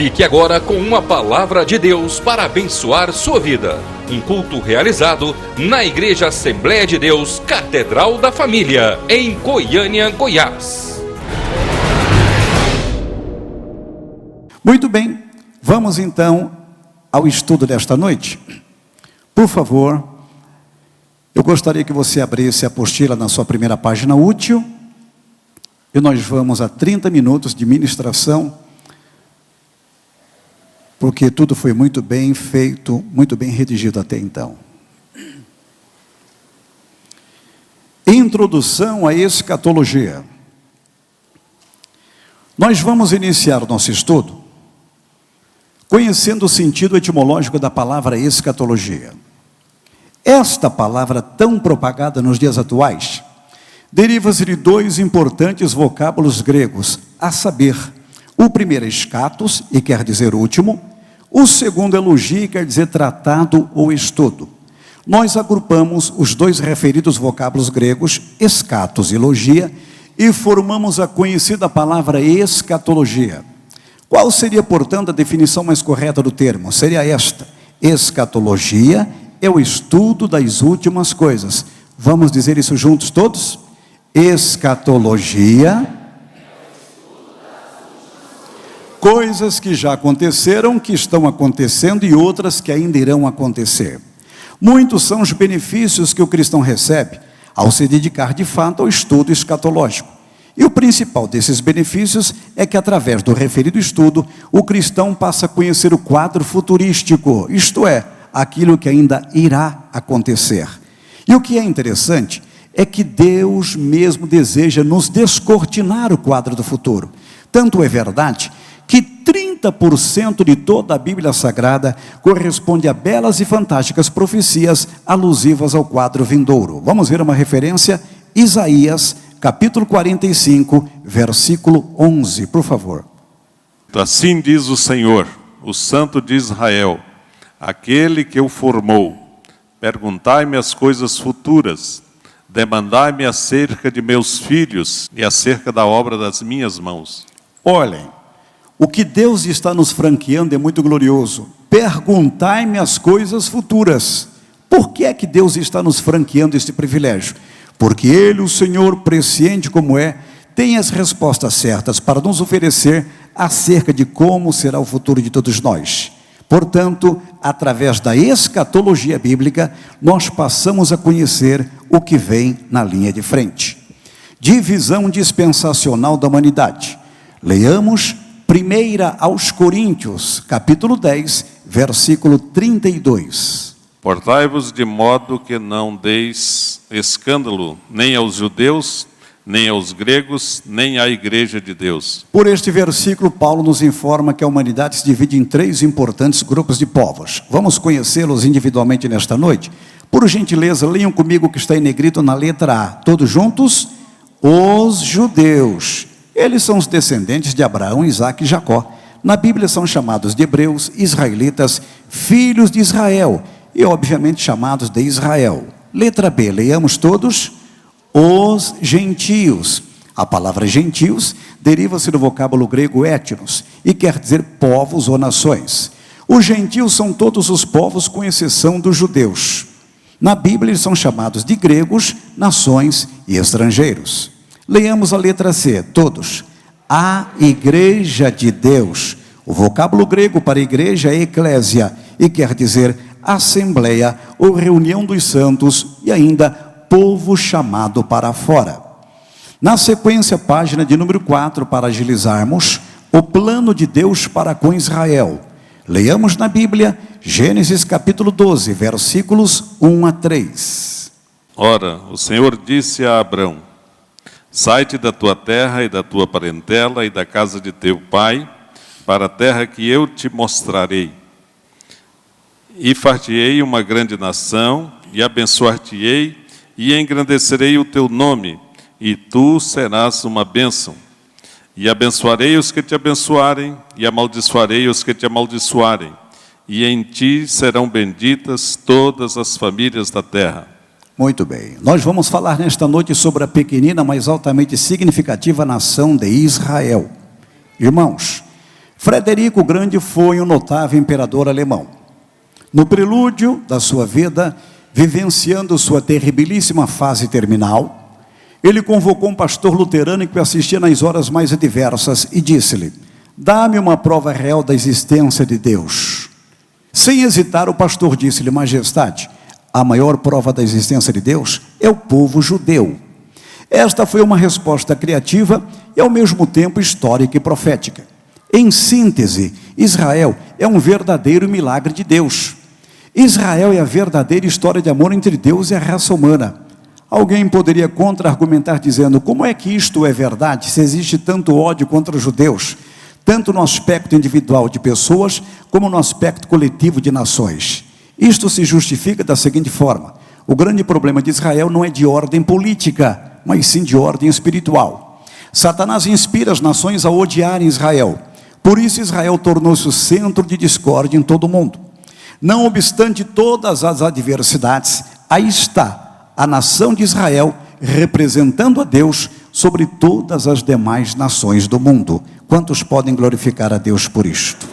Fique agora com uma palavra de Deus para abençoar sua vida. Um culto realizado na Igreja Assembleia de Deus, Catedral da Família, em Goiânia, Goiás. Muito bem, vamos então ao estudo desta noite. Por favor, eu gostaria que você abrisse a apostila na sua primeira página útil. E nós vamos a 30 minutos de ministração, porque tudo foi muito bem feito, muito bem redigido até então. Introdução à escatologia. Nós vamos iniciar o nosso estudo conhecendo o sentido etimológico da palavra escatologia. Esta palavra tão propagada nos dias atuais deriva-se de dois importantes vocábulos gregos, a saber, o primeiro é escatos, e quer dizer último, o segundo é logia, e quer dizer tratado ou estudo. Nós agrupamos os dois referidos vocábulos gregos, escatos e logia, e formamos a conhecida palavra escatologia. Qual seria, portanto, a definição mais correta do termo? Seria esta: escatologia é o estudo das últimas coisas. Vamos dizer isso juntos todos? Escatologia, coisas que já aconteceram, que estão acontecendo e outras que ainda irão acontecer. Muitos são os benefícios que o cristão recebe ao se dedicar de fato ao estudo escatológico. E o principal desses benefícios é que, através do referido estudo, o cristão passa a conhecer o quadro futurístico, isto é, aquilo que ainda irá acontecer. E o que é interessante é que Deus mesmo deseja nos descortinar o quadro do futuro. Tanto é verdade que 30% de toda a Bíblia Sagrada corresponde a belas e fantásticas profecias alusivas ao quadro vindouro. Vamos ver uma referência? Isaías, capítulo 45, versículo 11, por favor. Assim diz o Senhor, o Santo de Israel, aquele que o formou: perguntai-me as coisas futuras, demandai-me acerca de meus filhos e acerca da obra das minhas mãos. Olhem, o que Deus está nos franqueando é muito glorioso. Perguntai-me as coisas futuras. Por que é que Deus está nos franqueando este privilégio? Porque Ele, o Senhor, presciente como é, tem as respostas certas para nos oferecer acerca de como será o futuro de todos nós. Portanto, através da escatologia bíblica, nós passamos a conhecer o que vem na linha de frente. Divisão dispensacional da humanidade. Leamos 1 aos Coríntios, capítulo 10, versículo 32. Portai-vos de modo que não deis escândalo nem aos judeus, nem aos gregos, nem à igreja de Deus. Por este versículo, Paulo nos informa que a humanidade se divide em três importantes grupos de povos. Vamos conhecê-los individualmente nesta noite? Por gentileza, leiam comigo o que está em negrito na letra A. Todos juntos? Os judeus. Eles são os descendentes de Abraão, Isaque e Jacó. Na Bíblia são chamados de hebreus, israelitas, filhos de Israel, e obviamente chamados de Israel. Letra B, leiamos todos. Os gentios. A palavra gentios deriva-se do vocábulo grego etnos e quer dizer povos ou nações. Os gentios são todos os povos com exceção dos judeus. Na Bíblia eles são chamados de gregos, nações e estrangeiros. Leiamos a letra C, todos. A igreja de Deus. O vocábulo grego para igreja é eclésia e quer dizer assembleia ou reunião dos santos e ainda povo chamado para fora. Na sequência, página de número 4, para agilizarmos, o plano de Deus para com Israel. Leiamos na Bíblia, Gênesis capítulo 12, versículos 1 a 3. Ora, o Senhor disse a Abrão: sai-te da tua terra e da tua parentela e da casa de teu pai, para a terra que eu te mostrarei. E far-te-ei uma grande nação, e abençoar-te-ei, e engrandecerei o teu nome, e tu serás uma bênção. E abençoarei os que te abençoarem, e amaldiçoarei os que te amaldiçoarem, e em ti serão benditas todas as famílias da terra. Muito bem, nós vamos falar nesta noite sobre a pequenina, mas altamente significativa nação de Israel. Irmãos, Frederico o Grande foi um notável imperador alemão. No prelúdio da sua vida, vivenciando sua terribilíssima fase terminal, ele convocou um pastor luterano que o assistia nas horas mais adversas e disse-lhe: dá-me uma prova real da existência de Deus. Sem hesitar, o pastor disse-lhe: majestade, a maior prova da existência de Deus é o povo judeu. Esta foi uma resposta criativa e ao mesmo tempo histórica e profética. Em síntese, Israel é um verdadeiro milagre de Deus. Israel é a verdadeira história de amor entre Deus e a raça humana. Alguém poderia contra-argumentar dizendo: como é que isto é verdade, se existe tanto ódio contra os judeus, tanto no aspecto individual de pessoas, como no aspecto coletivo de nações? Isto se justifica da seguinte forma: o grande problema de Israel não é de ordem política, mas sim de ordem espiritual. Satanás inspira as nações a odiarem Israel. Por isso Israel tornou-se o centro de discórdia em todo o mundo. Não obstante todas as adversidades, aí está a nação de Israel representando a Deus sobre todas as demais nações do mundo. Quantos podem glorificar a Deus por isto?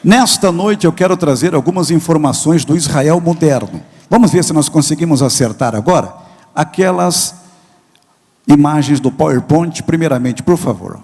Nesta noite eu quero trazer algumas informações do Israel moderno. Vamos ver se nós conseguimos acertar agora aquelas imagens do PowerPoint, primeiramente, por favor.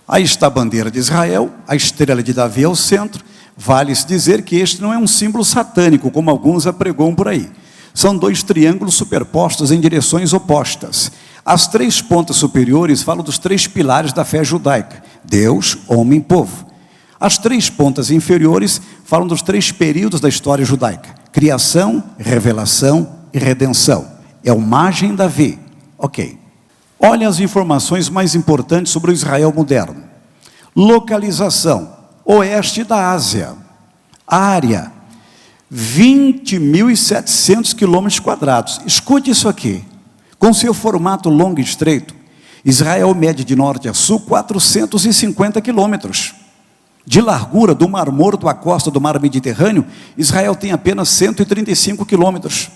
Aí está a bandeira de Israel, a estrela de Davi ao centro. Vale-se dizer que este não é um símbolo satânico, como alguns apregam por aí. São dois triângulos superpostos em direções opostas. As três pontas superiores falam dos três pilares da fé judaica: Deus, homem e povo. As três pontas inferiores falam dos três períodos da história judaica: criação, revelação e redenção. É o Magem Davi. Ok. Olha as informações mais importantes sobre o Israel moderno. Localização: oeste da Ásia. Área: 20.700 quilômetros quadrados. Escute isso aqui. Com seu formato longo e estreito, Israel mede de norte a sul 450 quilômetros. De largura do Mar Morto à costa do Mar Mediterrâneo, Israel tem apenas 135 quilômetros.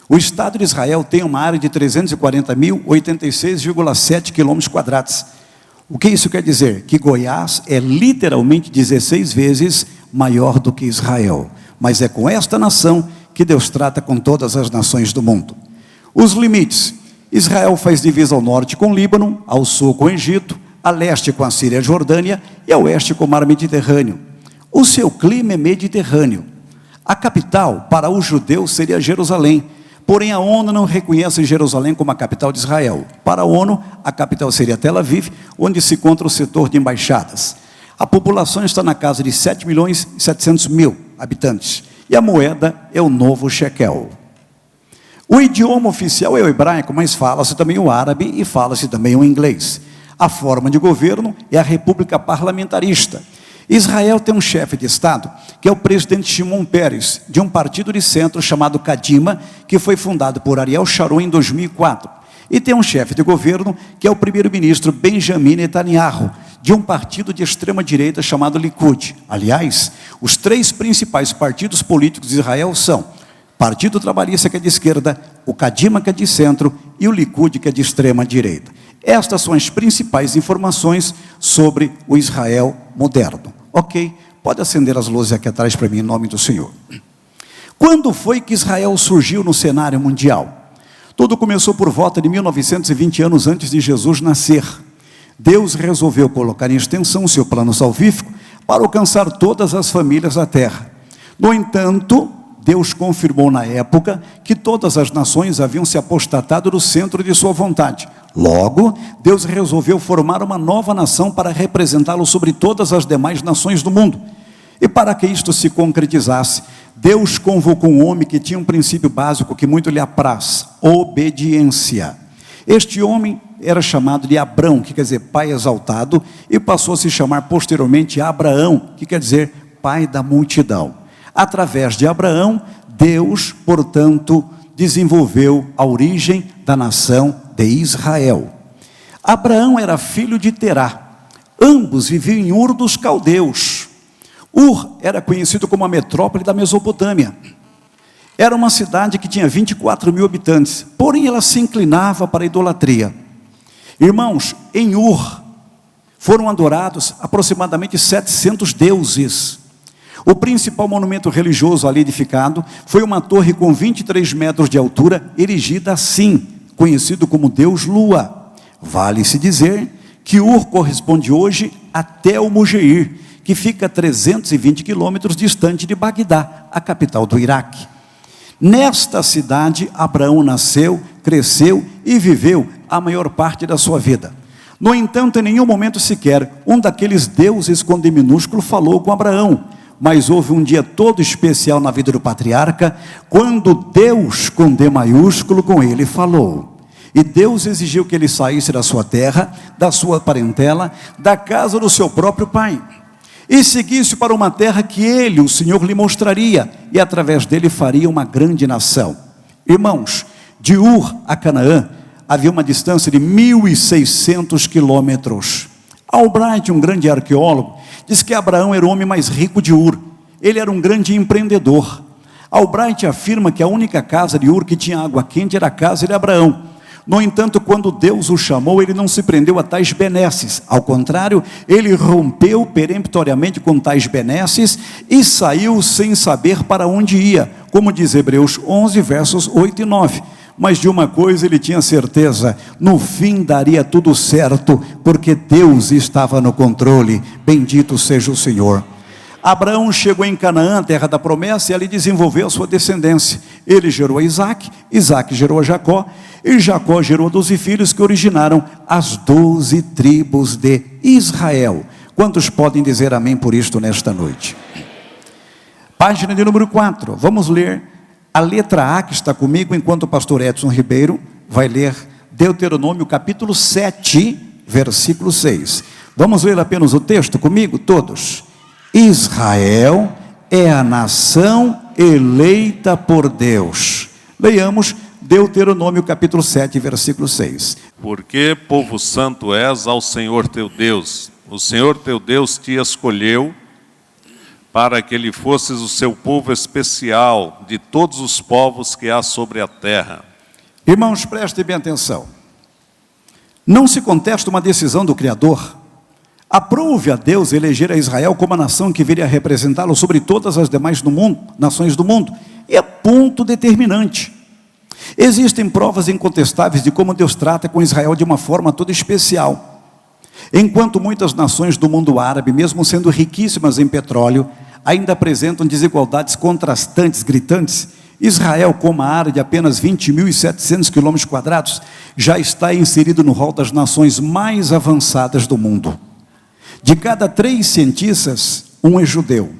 O Estado de Israel tem uma área de 340.086,7 quilômetros quadrados. O que isso quer dizer? Que Goiás é literalmente 16 vezes maior do que Israel. Mas é com esta nação que Deus trata com todas as nações do mundo. Os limites: Israel faz divisa ao norte com o Líbano, ao sul com o Egito, a leste com a Síria e a Jordânia e a oeste com o Mar Mediterrâneo. O seu clima é mediterrâneo. A capital para os judeus seria Jerusalém. Porém, a ONU não reconhece Jerusalém como a capital de Israel. Para a ONU, a capital seria Tel Aviv, onde se encontra o setor de embaixadas. A população está na casa de 7.700.000 habitantes. E a moeda é o novo shekel. O idioma oficial é o hebraico, mas fala-se também o árabe e fala-se também o inglês. A forma de governo é a república parlamentarista. Israel tem um chefe de Estado, que é o presidente Shimon Peres, de um partido de centro chamado Kadima, que foi fundado por Ariel Sharon em 2004. E tem um chefe de governo, que é o primeiro-ministro Benjamin Netanyahu, de um partido de extrema-direita chamado Likud. Aliás, os três principais partidos políticos de Israel são Partido Trabalhista, que é de esquerda, o Kadima, que é de centro, e o Likud, que é de extrema-direita. Estas são as principais informações sobre o Israel moderno. Ok, pode acender as luzes aqui atrás para mim, em nome do Senhor. Quando foi que Israel surgiu no cenário mundial? Tudo começou por volta de 1920 anos antes de Jesus nascer. Deus resolveu colocar em extensão o seu plano salvífico para alcançar todas as famílias da terra. No entanto, Deus confirmou na época que todas as nações haviam se apostatado do centro de sua vontade. Logo, Deus resolveu formar uma nova nação para representá-lo sobre todas as demais nações do mundo. E para que isto se concretizasse, Deus convocou um homem que tinha um princípio básico que muito lhe apraz: obediência. Este homem era chamado de Abrão, que quer dizer pai exaltado, e passou a se chamar posteriormente Abraão, que quer dizer pai da multidão. Através de Abraão, Deus, portanto, desenvolveu a origem da nação de Israel. Abraão era filho de Terá. Ambos viviam em Ur dos Caldeus. Ur era conhecido como a metrópole da Mesopotâmia. Era uma cidade que tinha 24 mil habitantes, porém ela se inclinava para a idolatria. Irmãos, em Ur foram adorados aproximadamente 700 deuses. O principal monumento religioso ali edificado foi uma torre com 23 metros de altura, erigida assim, conhecido como Deus Lua. Vale-se dizer que Ur corresponde hoje a Tel Mugeir, que fica a 320 quilômetros distante de Bagdá, a capital do Iraque. Nesta cidade, Abraão nasceu, cresceu e viveu a maior parte da sua vida. No entanto, em nenhum momento sequer, um daqueles deuses com D minúsculo falou com Abraão. Mas houve um dia todo especial na vida do patriarca, quando Deus com D maiúsculo com ele falou. E Deus exigiu que ele saísse da sua terra, da sua parentela, da casa do seu próprio pai, e seguisse para uma terra que ele, o Senhor, lhe mostraria, e através dele faria uma grande nação. Irmãos, de Ur a Canaã havia uma distância de 1.600 quilômetros. Albright, um grande arqueólogo, diz que Abraão era o homem mais rico de Ur. Ele era um grande empreendedor. Albright afirma que a única casa de Ur que tinha água quente era a casa de Abraão. No entanto, quando Deus o chamou, ele não se prendeu a tais benesses. Ao contrário, ele rompeu peremptoriamente com tais benesses e saiu sem saber para onde ia, como diz Hebreus 11, versos 8 e 9. Mas de uma coisa ele tinha certeza: no fim daria tudo certo, porque Deus estava no controle. Bendito seja o Senhor. Abraão chegou em Canaã, terra da promessa, e ali desenvolveu a sua descendência. Ele gerou a Isaac, Isaac gerou a Jacó, e Jacó gerou 12 filhos que originaram as 12 tribos de Israel. Quantos podem dizer amém por isto nesta noite? Página de número 4, vamos ler a letra A que está comigo, enquanto o pastor Edson Ribeiro vai ler Deuteronômio capítulo 7, versículo 6. Vamos ler apenas o texto comigo, todos. Israel é a nação eleita por Deus. Leiamos Deuteronômio capítulo 7, versículo 6. Porque povo santo és ao Senhor teu Deus. O Senhor teu Deus te escolheu para que ele fosses o seu povo especial de todos os povos que há sobre a terra. Irmãos, prestem bem atenção. Não se contesta uma decisão do Criador. Aprove a Deus eleger a Israel como a nação que viria a representá-lo sobre todas as demais nações do mundo. É ponto determinante. Existem provas incontestáveis de como Deus trata com Israel de uma forma toda especial. Enquanto muitas nações do mundo árabe, mesmo sendo riquíssimas em petróleo, ainda apresentam desigualdades contrastantes, gritantes, Israel, com uma área de apenas 20.700 km², já está inserido no rol das nações mais avançadas do mundo. De cada 3 cientistas, um é judeu.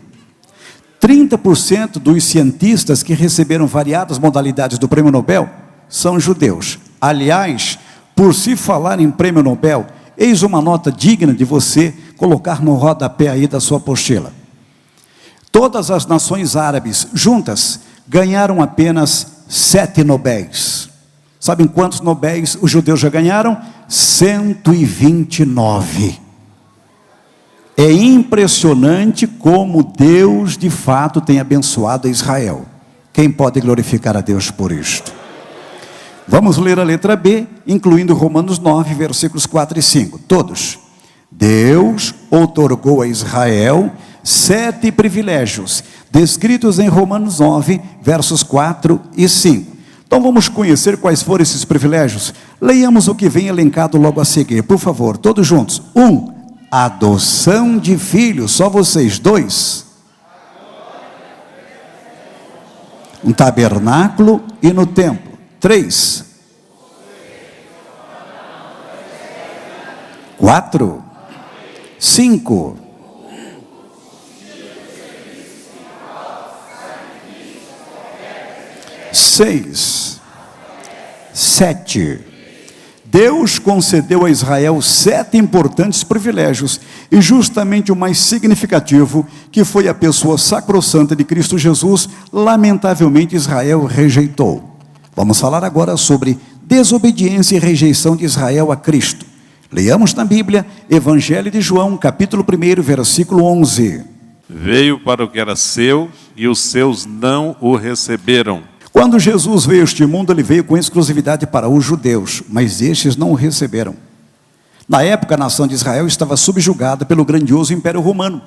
30% dos cientistas que receberam variadas modalidades do Prêmio Nobel são judeus. Aliás, por se falar em Prêmio Nobel, eis uma nota digna de você colocar no rodapé aí da sua apostila. Todas as nações árabes juntas ganharam apenas 7 Nobéis. Sabem quantos Nobéis os judeus já ganharam? 129. É impressionante como Deus de fato tem abençoado a Israel. Quem pode glorificar a Deus por isto? Vamos ler a letra B, incluindo Romanos 9, versículos 4 e 5. Todos. Deus outorgou a Israel 7 privilégios, descritos em Romanos 9, versos 4 e 5. Então vamos conhecer quais foram esses privilégios. Leiamos o que vem elencado logo a seguir, por favor, todos juntos. 1. Adoção de filhos, só vocês. 2. Um tabernáculo e no templo. 3. 4. 5. 6. 7. Deus concedeu a Israel 7 importantes privilégios, e justamente o mais significativo, que foi a pessoa sacrossanta de Cristo Jesus, lamentavelmente Israel rejeitou. Vamos falar agora sobre desobediência e rejeição de Israel a Cristo. Leiamos na Bíblia, Evangelho de João, capítulo 1, versículo 11. Veio para o que era seu e os seus não o receberam. Quando Jesus veio a este mundo, ele veio com exclusividade para os judeus, mas estes não o receberam. Na época, a nação de Israel estava subjugada pelo grandioso Império Romano,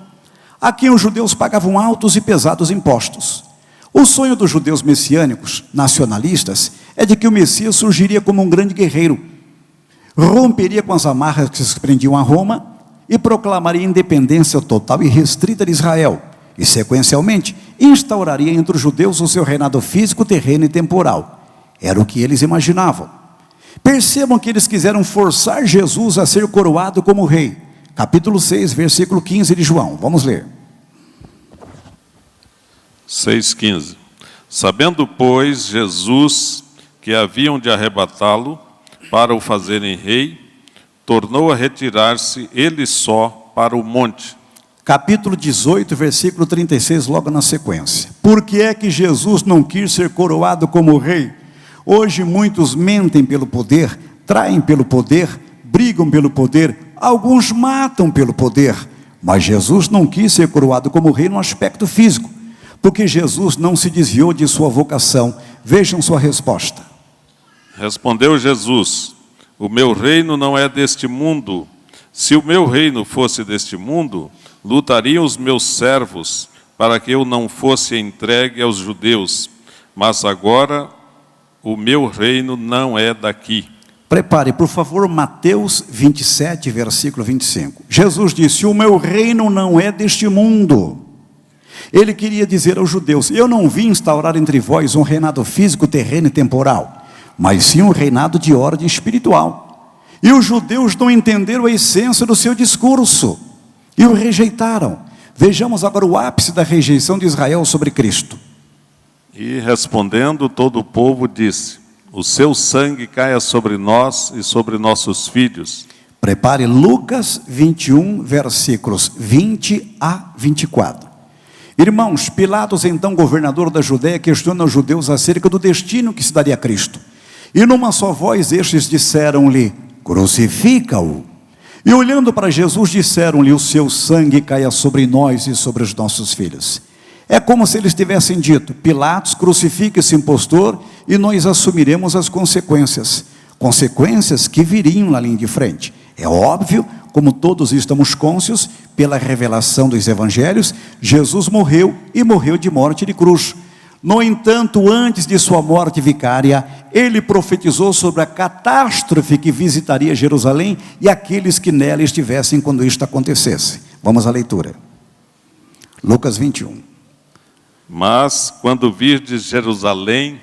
a quem os judeus pagavam altos e pesados impostos. O sonho dos judeus messiânicos, nacionalistas, é de que o Messias surgiria como um grande guerreiro, romperia com as amarras que se prendiam a Roma e proclamaria independência total e restrita de Israel, e sequencialmente instauraria entre os judeus o seu reinado físico, terreno e temporal. Era o que eles imaginavam. Percebam que eles quiseram forçar Jesus a ser coroado como rei. Capítulo 6, versículo 15 de João. Vamos ler. 6,15. Sabendo, pois, Jesus que haviam de arrebatá-lo para o fazerem rei, tornou a retirar-se ele só para o monte. Capítulo 18, versículo 36, logo na sequência. Por que é que Jesus não quis ser coroado como rei? Hoje muitos mentem pelo poder, traem pelo poder, brigam pelo poder, alguns matam pelo poder. Mas Jesus não quis ser coroado como rei no aspecto físico, porque Jesus não se desviou de sua vocação. Vejam sua resposta. Respondeu Jesus: o meu reino não é deste mundo. Se o meu reino fosse deste mundo, lutariam os meus servos para que eu não fosse entregue aos judeus. Mas agora o meu reino não é daqui. Prepare, por favor, Mateus 27, versículo 25. Jesus disse: o meu reino não é deste mundo. Ele queria dizer aos judeus: eu não vim instaurar entre vós um reinado físico, terreno e temporal, mas sim um reinado de ordem espiritual. E os judeus não entenderam a essência do seu discurso e o rejeitaram. Vejamos agora o ápice da rejeição de Israel sobre Cristo. E respondendo, todo o povo disse: o seu sangue caia sobre nós e sobre nossos filhos. Prepare Lucas 21, versículos 20 a 24. Irmãos, Pilatos, então governador da Judéia, questiona os judeus acerca do destino que se daria a Cristo. E numa só voz estes disseram-lhe: crucifica-o. E olhando para Jesus disseram-lhe: o seu sangue caia sobre nós e sobre os nossos filhos. É como se eles tivessem dito: Pilatos, crucifica esse impostor e nós assumiremos as consequências. Consequências que viriam na linha de frente. É óbvio, como todos estamos cônscios, pela revelação dos evangelhos, Jesus morreu e morreu de morte de cruz. No entanto, antes de sua morte vicária, ele profetizou sobre a catástrofe que visitaria Jerusalém e aqueles que nela estivessem quando isto acontecesse. Vamos à leitura. Lucas 21. Mas quando virdes Jerusalém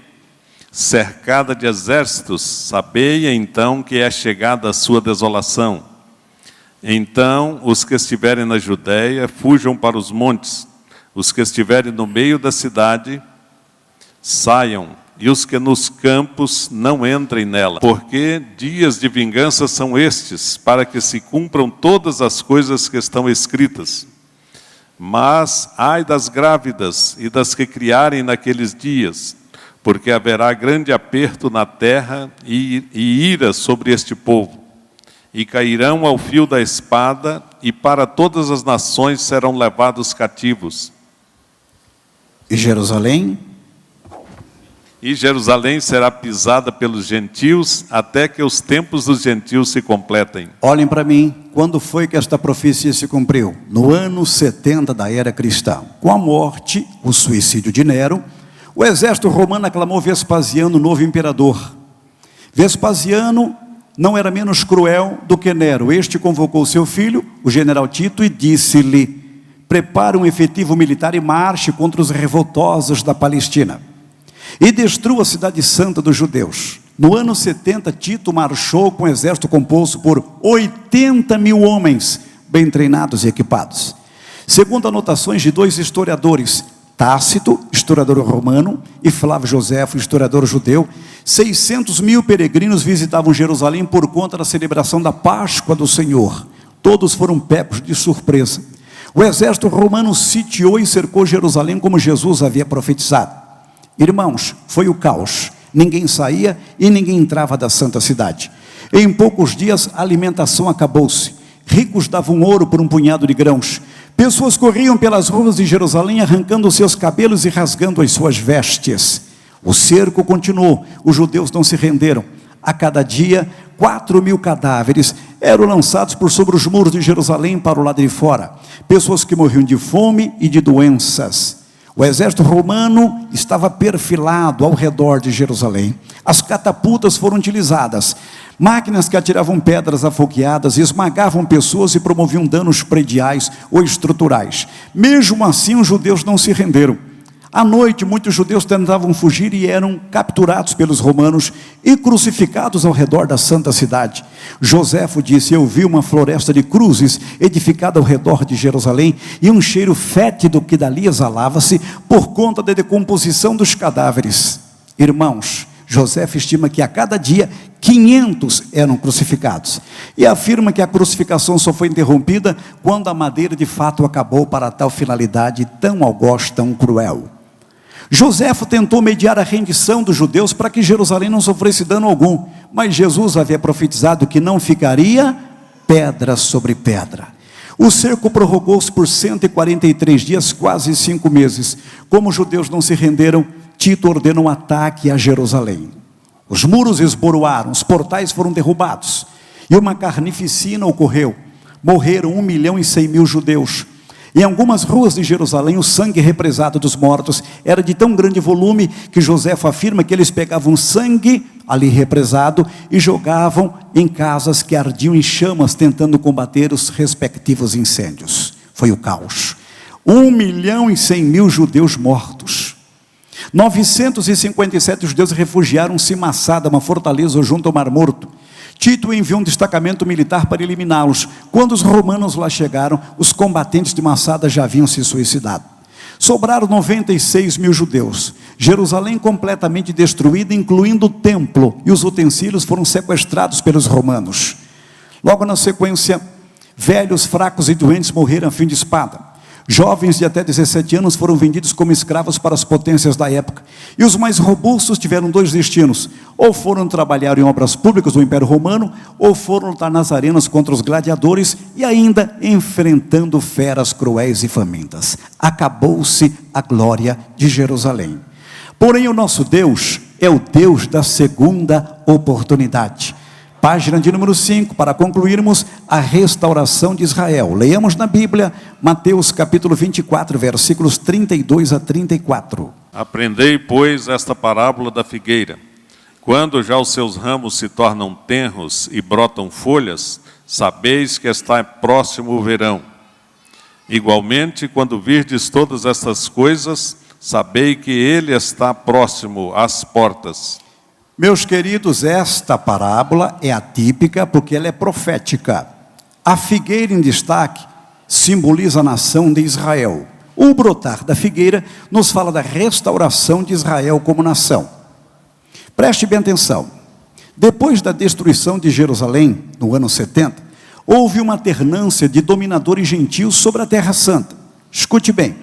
cercada de exércitos, sabei então que é chegada a sua desolação. Então os que estiverem na Judéia fujam para os montes, os que estiverem no meio da cidade saiam, e os que nos campos não entrem nela, porque dias de vingança são estes, para que se cumpram todas as coisas que estão escritas. Mas ai das grávidas e das que criarem naqueles dias, porque haverá grande aperto na terra e ira sobre este povo, e cairão ao fio da espada, e para todas as nações serão levados cativos. E Jerusalém? E Jerusalém será pisada pelos gentios, até que os tempos dos gentios se completem. Olhem para mim, quando foi que esta profecia se cumpriu? No ano 70 da era cristã. Com a morte, o suicídio de Nero, o exército romano aclamou Vespasiano novo imperador. Vespasiano não era menos cruel do que Nero. Este convocou seu filho, o general Tito, e disse-lhe: prepare um efetivo militar e marche contra os revoltosos da Palestina e destrua a cidade santa dos judeus. No ano 70, Tito marchou com um exército composto por 80 mil homens, bem treinados e equipados. Segundo anotações de dois historiadores, Tácito, historiador romano, e Flávio Joséfo, historiador judeu, 600 mil peregrinos visitavam Jerusalém por conta da celebração da Páscoa do Senhor. Todos foram pegos de surpresa. O exército romano sitiou e cercou Jerusalém como Jesus havia profetizado. Irmãos, foi o caos. Ninguém saía e ninguém entrava da santa cidade. Em poucos dias a alimentação acabou-se. Ricos davam ouro por um punhado de grãos. Pessoas corriam pelas ruas de Jerusalém, arrancando seus cabelos e rasgando as suas vestes. O cerco continuou, os judeus não se renderam. A cada dia, 4.000 cadáveres eram lançados por sobre os muros de Jerusalém para o lado de fora. Pessoas que morriam de fome e de doenças. O exército romano estava perfilado ao redor de Jerusalém. As catapultas foram utilizadas. Máquinas que atiravam pedras afogueadas, esmagavam pessoas e promoviam danos prediais ou estruturais. Mesmo assim, os judeus não se renderam. À noite, muitos judeus tentavam fugir e eram capturados pelos romanos e crucificados ao redor da santa cidade. Joséfo disse: eu vi uma floresta de cruzes edificada ao redor de Jerusalém e um cheiro fétido que dali exalava-se por conta da decomposição dos cadáveres. Irmãos, Joséfo estima que a cada dia 500 eram crucificados e afirma que a crucificação só foi interrompida quando a madeira de fato acabou para tal finalidade tão algoz, tão cruel. Joséfo tentou mediar a rendição dos judeus para que Jerusalém não sofresse dano algum, mas Jesus havia profetizado que não ficaria pedra sobre pedra. O cerco prorrogou-se por 143 dias, quase 5 meses. Como os judeus não se renderam, Tito ordena um ataque a Jerusalém. Os muros esboroaram, os portais foram derrubados, e uma carnificina ocorreu. Morreram 1.100.000 judeus. Em algumas ruas de Jerusalém, o sangue represado dos mortos era de tão grande volume que Joséfo afirma que eles pegavam sangue ali represado e jogavam em casas que ardiam em chamas, tentando combater os respectivos incêndios. Foi o caos. 1.100.000 judeus mortos. 957 judeus refugiaram-se em Massada, uma fortaleza junto ao Mar Morto. Tito enviou um destacamento militar para eliminá-los. Quando os romanos lá chegaram, os combatentes de Massada já haviam se suicidado. Sobraram 96.000 judeus. Jerusalém completamente destruída, incluindo o templo, e os utensílios foram sequestrados pelos romanos. Logo na sequência, velhos, fracos e doentes morreram a fim de espada. Jovens de até 17 anos foram vendidos como escravos para as potências da época. E os mais robustos tiveram 2 destinos: ou foram trabalhar em obras públicas do Império Romano, ou foram lutar nas arenas contra os gladiadores, e ainda enfrentando feras cruéis e famintas. Acabou-se a glória de Jerusalém. Porém, o nosso Deus é o Deus da segunda oportunidade. Página de número 5, para concluirmos, a restauração de Israel. Leiamos na Bíblia, Mateus capítulo 24, versículos 32 a 34. Aprendei, pois, esta parábola da figueira. Quando já os seus ramos se tornam tenros e brotam folhas, sabeis que está próximo o verão. Igualmente, quando virdes todas estas coisas, sabei que ele está próximo às portas. Meus queridos, esta parábola é atípica porque ela é profética. A figueira em destaque simboliza a nação de Israel. O brotar da figueira nos fala da restauração de Israel como nação. Preste bem atenção. Depois da destruição de Jerusalém, no ano 70, houve uma alternância de dominadores gentios sobre a Terra Santa. Escute bem.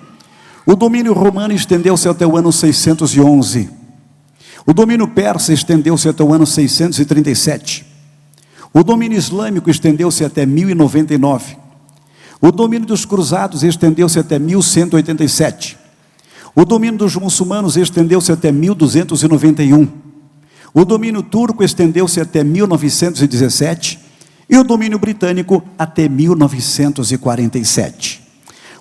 O domínio romano estendeu-se até o ano 611. O domínio persa estendeu-se até o ano 637. O domínio islâmico estendeu-se até 1099. O domínio dos cruzados estendeu-se até 1187. O domínio dos muçulmanos estendeu-se até 1291. O domínio turco estendeu-se até 1917. E o domínio britânico até 1947.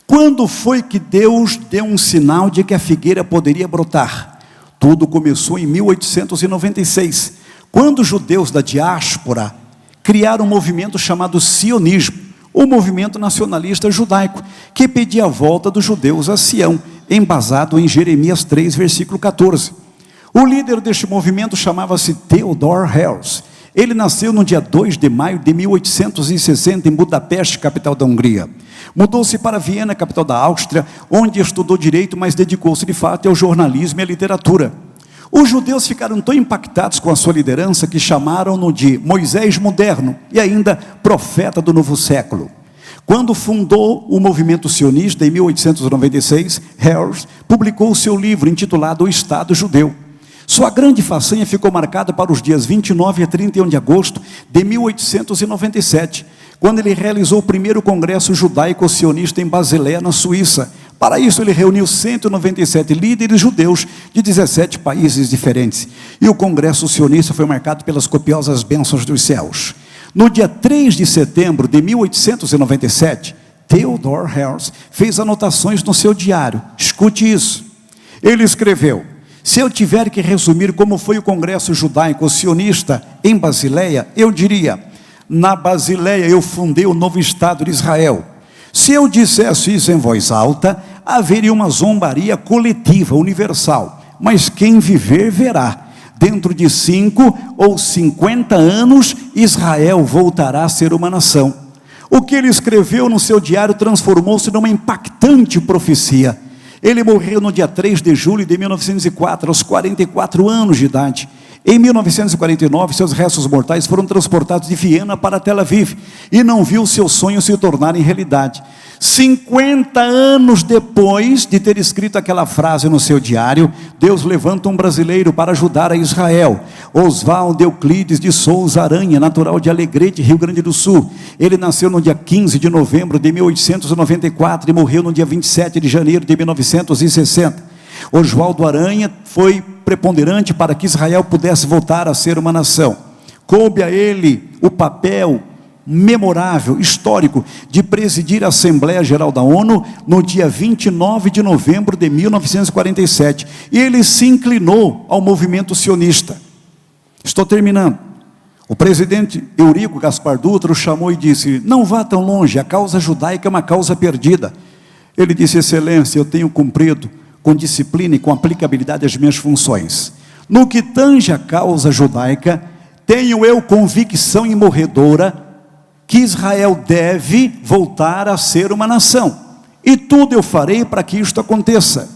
Quando foi que Deus deu um sinal de que a figueira poderia brotar? Tudo começou em 1896, quando os judeus da diáspora criaram um movimento chamado sionismo, o movimento nacionalista judaico, que pedia a volta dos judeus a Sião, embasado em Jeremias 3, versículo 14. O líder deste movimento chamava-se Theodor Herzl. Ele nasceu no dia 2 de maio de 1860 em Budapeste, capital da Hungria. Mudou-se para Viena, capital da Áustria, onde estudou direito, mas dedicou-se de fato ao jornalismo e à literatura. Os judeus ficaram tão impactados com a sua liderança que chamaram-no de Moisés moderno e ainda profeta do novo século. Quando fundou o movimento sionista em 1896, Herzl publicou o seu livro intitulado O Estado Judeu. Sua grande façanha ficou marcada para os dias 29 a 31 de agosto de 1897, quando ele realizou o primeiro congresso judaico-sionista em Basileia, na Suíça. Para isso, ele reuniu 197 líderes judeus de 17 países diferentes. E o congresso sionista foi marcado pelas copiosas bênçãos dos céus. No dia 3 de setembro de 1897, Theodor Herzl fez anotações no seu diário. Escute isso. Ele escreveu: se eu tiver que resumir como foi o congresso judaico-sionista em Basileia, eu diria: na Basileia eu fundei o novo Estado de Israel. Se eu dissesse isso em voz alta, haveria uma zombaria coletiva, universal. Mas quem viver, verá. Dentro de 5 ou 50 anos, Israel voltará a ser uma nação. O que ele escreveu no seu diário transformou-se numa impactante profecia. Ele morreu no dia 3 de julho de 1904, aos 44 anos de idade. Em 1949, seus restos mortais foram transportados de Viena para Tel Aviv, e não viu seu sonho se tornarem realidade. 50 anos depois de ter escrito aquela frase no seu diário, Deus levanta um brasileiro para ajudar a Israel, Oswaldo Euclides de Souza Aranha, natural de Alegrete, Rio Grande do Sul. Ele nasceu no dia 15 de novembro de 1894 e morreu no dia 27 de janeiro de 1960. Oswaldo Aranha foi preponderante para que Israel pudesse voltar a ser uma nação. Coube a ele o papel memorável, histórico, de presidir a Assembleia Geral da ONU no dia 29 de novembro de 1947. E ele se inclinou ao movimento sionista. Estou terminando. O presidente Eurico Gaspar Dutra o chamou e disse: não vá tão longe, a causa judaica é uma causa perdida. Ele disse: excelência, eu tenho cumprido com disciplina e com aplicabilidade as minhas funções. No que tange a causa judaica, tenho eu convicção imorredora que Israel deve voltar a ser uma nação, e tudo eu farei para que isto aconteça.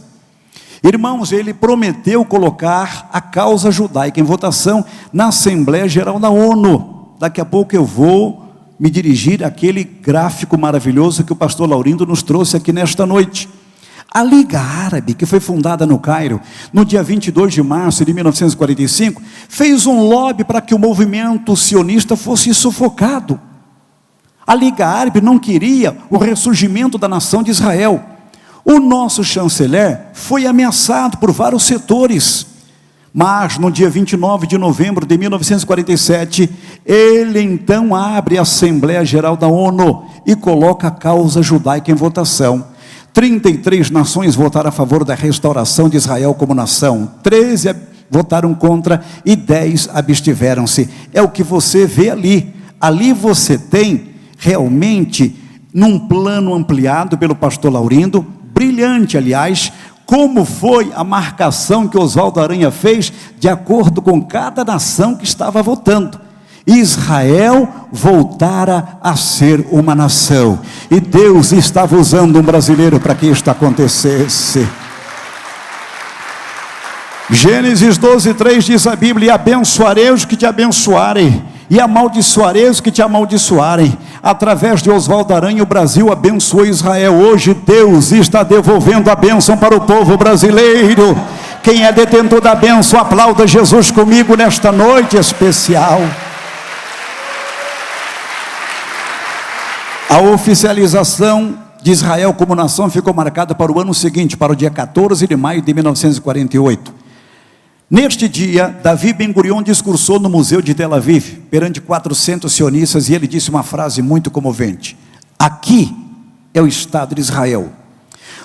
Irmãos, ele prometeu colocar a causa judaica em votação na Assembleia Geral da ONU. Daqui a pouco eu vou me dirigir àquele gráfico maravilhoso que o pastor Laurindo nos trouxe aqui nesta noite. A Liga Árabe, que foi fundada no Cairo, no dia 22 de março de 1945, fez um lobby para que o movimento sionista fosse sufocado. A Liga Árabe não queria o ressurgimento da nação de Israel. O nosso chanceler foi ameaçado por vários setores. Mas, no dia 29 de novembro de 1947, ele então abre a Assembleia Geral da ONU e coloca a causa judaica em votação. 33 nações votaram a favor da restauração de Israel como nação, 13 votaram contra e 10 abstiveram-se. É o que você vê ali. Ali você tem realmente, num plano ampliado pelo pastor Laurindo, brilhante aliás, como foi a marcação que Oswaldo Aranha fez, de acordo com cada nação que estava votando. Israel voltara a ser uma nação, e Deus estava usando um brasileiro para que isto acontecesse. Gênesis 12:3 diz a Bíblia: e abençoarei os que te abençoarem, e amaldiçoarei os que te amaldiçoarem. Através de Oswaldo Aranha, o Brasil abençoou Israel. Hoje Deus está devolvendo a bênção para o povo brasileiro. Quem é detentor da bênção, aplauda Jesus comigo nesta noite especial. A oficialização de Israel como nação ficou marcada para o ano seguinte, para o dia 14 de maio de 1948. Neste dia, Davi Ben-Gurion discursou no Museu de Tel Aviv, perante 400 sionistas, e ele disse uma frase muito comovente: aqui é o Estado de Israel.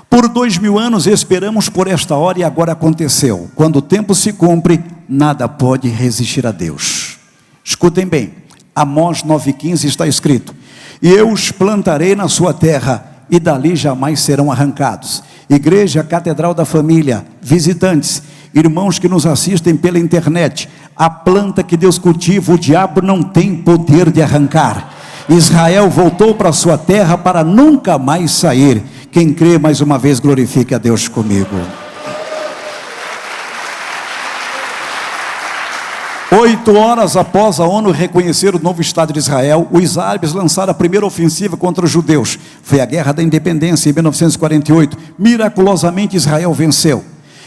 Por 2000 anos esperamos por esta hora, e agora aconteceu. Quando o tempo se cumpre, nada pode resistir a Deus. Escutem bem, Amós 9,15 está escrito: e eu os plantarei na sua terra, e dali jamais serão arrancados. Igreja Catedral da Família, visitantes, irmãos que nos assistem pela internet, a planta que Deus cultiva, o diabo não tem poder de arrancar. Israel voltou para a sua terra para nunca mais sair. Quem crê, mais uma vez, glorifique a Deus comigo. 8 horas após a ONU reconhecer o novo Estado de Israel, os árabes lançaram a primeira ofensiva contra os judeus. Foi a Guerra da Independência em 1948. Miraculosamente Israel venceu.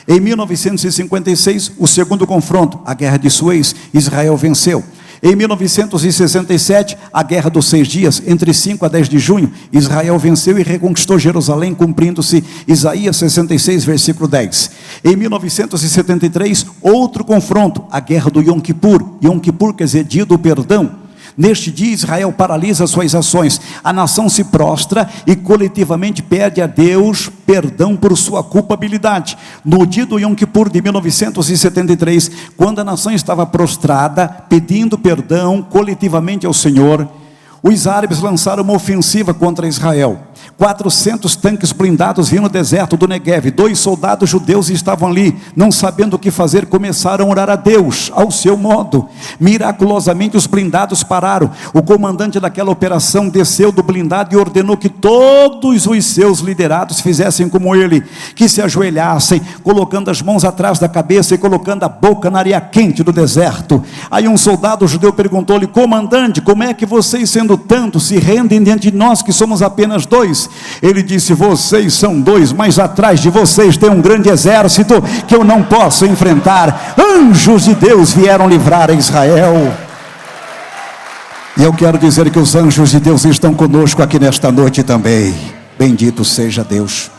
Em 1956, o segundo confronto, a Guerra de Suez, Israel venceu. Em 1967, a Guerra dos 6 Dias, entre 5 a 10 de junho, Israel venceu e reconquistou Jerusalém, cumprindo-se Isaías 66, versículo 10. Em 1973, outro confronto, a Guerra do Yom Kippur. Yom Kippur quer dizer dia do perdão. Neste dia, Israel paralisa suas ações, a nação se prostra e coletivamente pede a Deus perdão por sua culpabilidade. No dia do Yom Kippur de 1973, quando a nação estava prostrada, pedindo perdão coletivamente ao Senhor, os árabes lançaram uma ofensiva contra Israel. 400 tanques blindados vinham no deserto do Negev. 2 soldados judeus estavam ali, não sabendo o que fazer, começaram a orar a Deus, ao seu modo. Miraculosamente os blindados pararam. O comandante daquela operação desceu do blindado e ordenou que todos os seus liderados fizessem como ele, que se ajoelhassem, colocando as mãos atrás da cabeça e colocando a boca na areia quente do deserto. Aí um soldado judeu perguntou-lhe: comandante, como é que vocês, sendo tantos, se rendem diante de nós que somos apenas 2? Ele disse: vocês são 2, mas atrás de vocês tem um grande exército que eu não posso enfrentar. Anjos de Deus vieram livrar a Israel. E eu quero dizer que os anjos de Deus estão conosco aqui nesta noite também. Bendito seja Deus.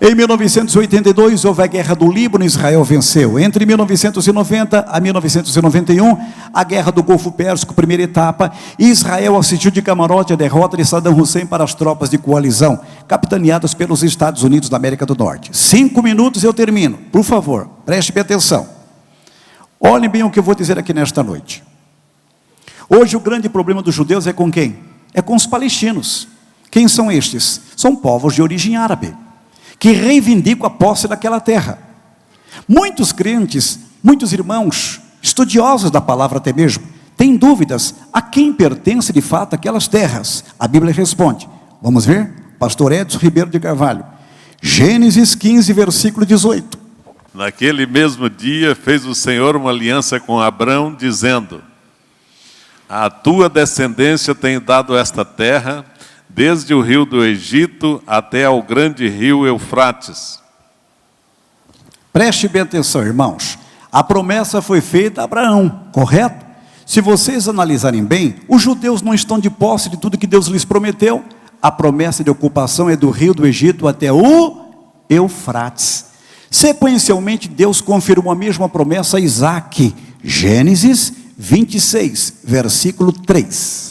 Em 1982 houve a Guerra do Líbano, Israel venceu. Entre 1990 a 1991, a Guerra do Golfo Pérsico, primeira etapa, Israel assistiu de camarote a derrota de Saddam Hussein para as tropas de coalizão, capitaneadas pelos Estados Unidos da América do Norte. 5 minutos e eu termino, por favor, preste bem atenção. Olhem bem o que eu vou dizer aqui nesta noite. Hoje o grande problema dos judeus é com quem? É com os palestinos. Quem são estes? São povos de origem árabe, que reivindicam a posse daquela terra. Muitos crentes, muitos irmãos, estudiosos da palavra até mesmo, têm dúvidas a quem pertence de fato aquelas terras. A Bíblia responde. Vamos ver? Pastor Edson Ribeiro de Carvalho. Gênesis 15, versículo 18. Naquele mesmo dia fez o Senhor uma aliança com Abrão, dizendo: a tua descendência tem dado esta terra, desde o rio do Egito até ao grande rio Eufrates. Preste bem atenção, irmãos. A promessa foi feita a Abraão, correto? Se vocês analisarem bem, os judeus não estão de posse de tudo que Deus lhes prometeu. A promessa de ocupação é do rio do Egito até o Eufrates. Sequencialmente, Deus confirmou a mesma promessa a Isaac. Gênesis 26, versículo 3.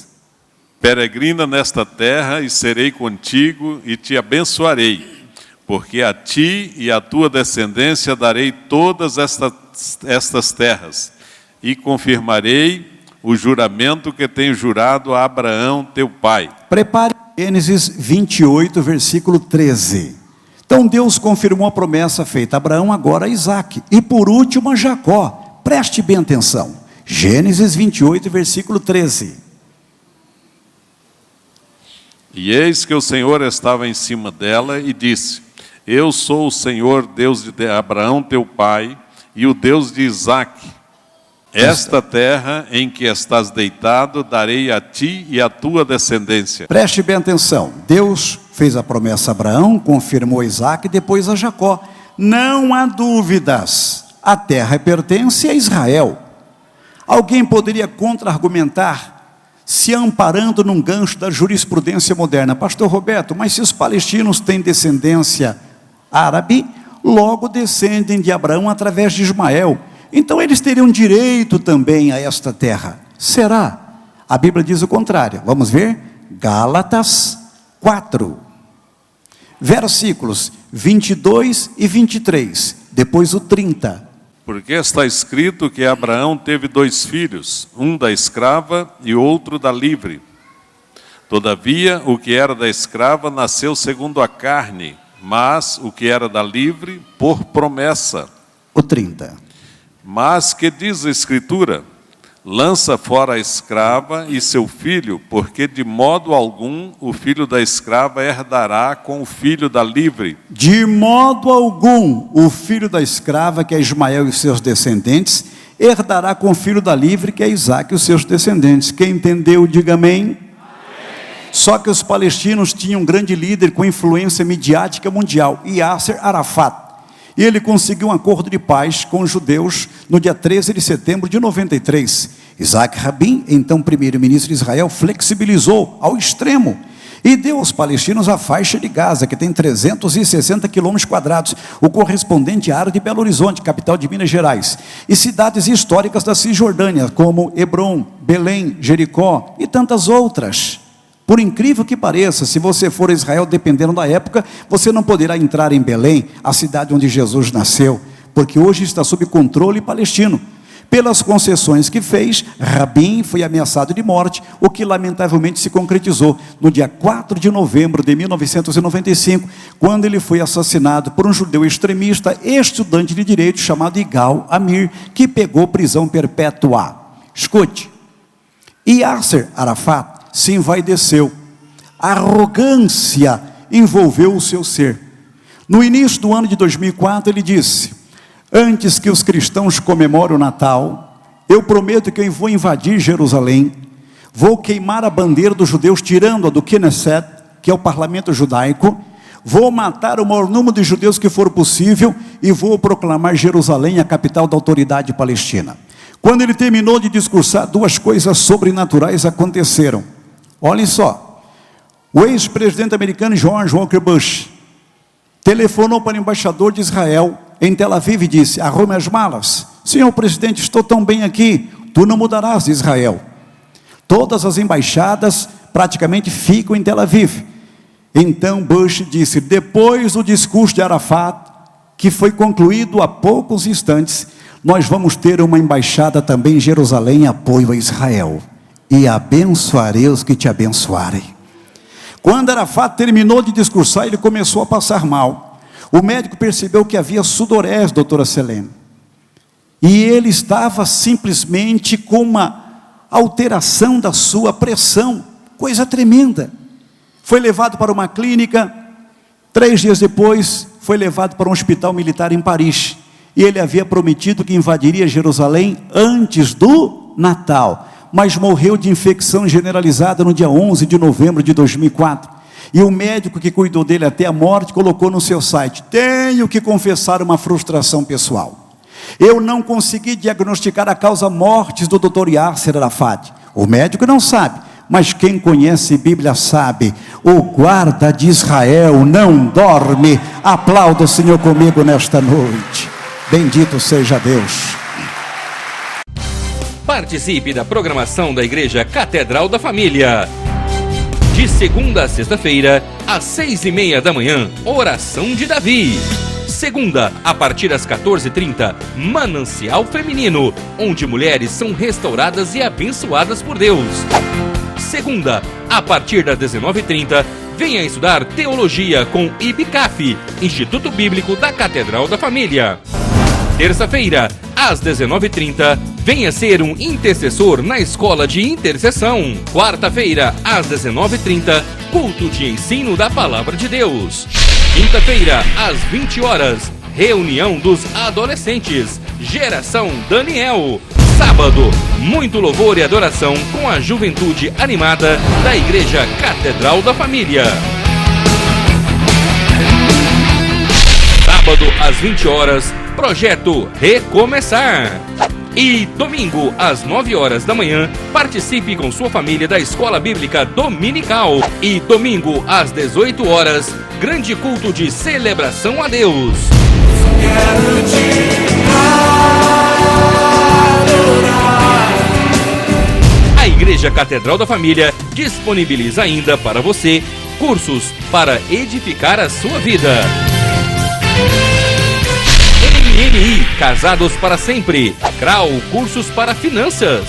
Peregrina nesta terra e serei contigo e te abençoarei, porque a ti e à tua descendência darei todas estas terras, e confirmarei o juramento que tenho jurado a Abraão teu pai. Prepare Gênesis 28, versículo 13. Então Deus confirmou a promessa feita a Abraão, agora a Isaac, e por último a Jacó. Preste bem atenção. Gênesis 28, versículo 13. E eis que o Senhor estava em cima dela e disse: eu sou o Senhor, Deus de Abraão teu pai, e o Deus de Isaque. Esta terra em que estás deitado, darei a ti e à tua descendência. Preste bem atenção. Deus fez a promessa a Abraão, confirmou a Isaque e depois a Jacó. Não há dúvidas, a terra pertence a Israel. Alguém poderia contra-argumentar, se amparando num gancho da jurisprudência moderna: pastor Roberto, mas se os palestinos têm descendência árabe, logo descendem de Abraão através de Ismael, então eles teriam direito também a esta terra. Será? A Bíblia diz o contrário. Vamos ver? Gálatas 4, versículos 22 e 23, depois o 30. Porque está escrito que Abraão teve 2 filhos, um da escrava e outro da livre. Todavia, o que era da escrava nasceu segundo a carne, mas o que era da livre, por promessa. O 30. Mas que diz a Escritura? Lança fora a escrava e seu filho, porque de modo algum o filho da escrava herdará com o filho da livre. De modo algum o filho da escrava, que é Ismael e seus descendentes, herdará com o filho da livre, que é Isaque e os seus descendentes. Quem entendeu, diga amém. Amém. Só que os palestinos tinham um grande líder com influência midiática mundial, Yasser Arafat. E ele conseguiu um acordo de paz com os judeus no dia 13 de setembro de 93. Isaac Rabin, então primeiro-ministro de Israel, flexibilizou ao extremo e deu aos palestinos a faixa de Gaza, que tem 360 quilômetros quadrados, o correspondente à área de Belo Horizonte, capital de Minas Gerais, e cidades históricas da Cisjordânia, como Hebrom, Belém, Jericó e tantas outras. Por incrível que pareça, se você for a Israel, dependendo da época, você não poderá entrar em Belém, a cidade onde Jesus nasceu, porque hoje está sob controle palestino. Pelas concessões que fez, Rabin foi ameaçado de morte, o que lamentavelmente se concretizou no dia 4 de novembro de 1995, quando ele foi assassinado por um judeu extremista, estudante de direito chamado Igal Amir, que pegou prisão perpétua. Escute, Yasser Arafat se envaideceu, a arrogância envolveu o seu ser. No início do ano de 2004, ele disse: antes que os cristãos comemorem o Natal, eu prometo que eu vou invadir Jerusalém, vou queimar a bandeira dos judeus, tirando-a do Knesset, que é o parlamento judaico, vou matar o maior número de judeus que for possível e vou proclamar Jerusalém a capital da autoridade palestina. Quando ele terminou de discursar, duas coisas sobrenaturais aconteceram. Olhem só, o ex-presidente americano George Walker Bush telefonou para o embaixador de Israel em Tel Aviv e disse: arrume as malas, senhor presidente, estou tão bem aqui, tu não mudarás de Israel. Todas as embaixadas praticamente ficam em Tel Aviv. Então Bush disse, depois do discurso de Arafat, que foi concluído há poucos instantes, nós vamos ter uma embaixada também em Jerusalém em apoio a Israel, e abençoarei os que te abençoarem. Quando Arafat terminou de discursar, ele começou a passar mal. O médico percebeu que havia sudorese, doutora Selene, e ele estava simplesmente com uma alteração da sua pressão, coisa tremenda. Foi levado para uma clínica, 3 dias depois foi levado para um hospital militar em Paris, e ele havia prometido que invadiria Jerusalém antes do Natal, mas morreu de infecção generalizada no dia 11 de novembro de 2004, e o médico que cuidou dele até a morte colocou no seu site: tenho que confessar uma frustração pessoal, eu não consegui diagnosticar a causa mortes do Dr. Yasser Arafat. O médico não sabe, mas quem conhece Bíblia sabe, o guarda de Israel não dorme. Aplauda o Senhor comigo nesta noite. Bendito seja Deus. Participe da programação da Igreja Catedral da Família. De segunda a sexta-feira, às 6:30 da manhã, Oração de Davi. Segunda, a partir das 14h30, Manancial Feminino, onde mulheres são restauradas e abençoadas por Deus. Segunda, a partir das 19h30, venha estudar Teologia com IBCAF, Instituto Bíblico da Catedral da Família. Terça-feira, às 19h30, venha ser um intercessor na Escola de Intercessão. Quarta-feira, às 19h30, culto de ensino da Palavra de Deus. Quinta-feira, às 20 horas, reunião dos adolescentes, Geração Daniel. Sábado, muito louvor e adoração com a juventude animada da Igreja Catedral da Família. Sábado, às 20 horas, Projeto Recomeçar. E domingo, às 9 horas da manhã, participe com sua família da Escola Bíblica Dominical. E domingo, às 18 horas, grande culto de celebração a Deus. Quero te adorar. A Igreja Catedral da Família disponibiliza ainda para você cursos para edificar a sua vida. MMI, Casados para Sempre. CRAU, cursos para finanças.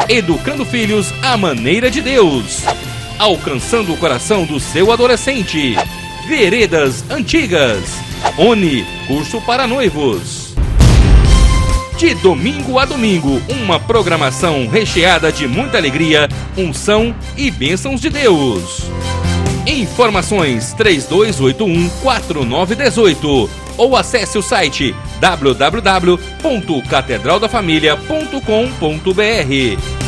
Educando filhos à maneira de Deus. Alcançando o coração do seu adolescente. Veredas Antigas. ONI, curso para noivos. De domingo a domingo, uma programação recheada de muita alegria, unção e bênçãos de Deus. Informações 3281-4918 ou acesse o site www.catedraldafamilia.com.br.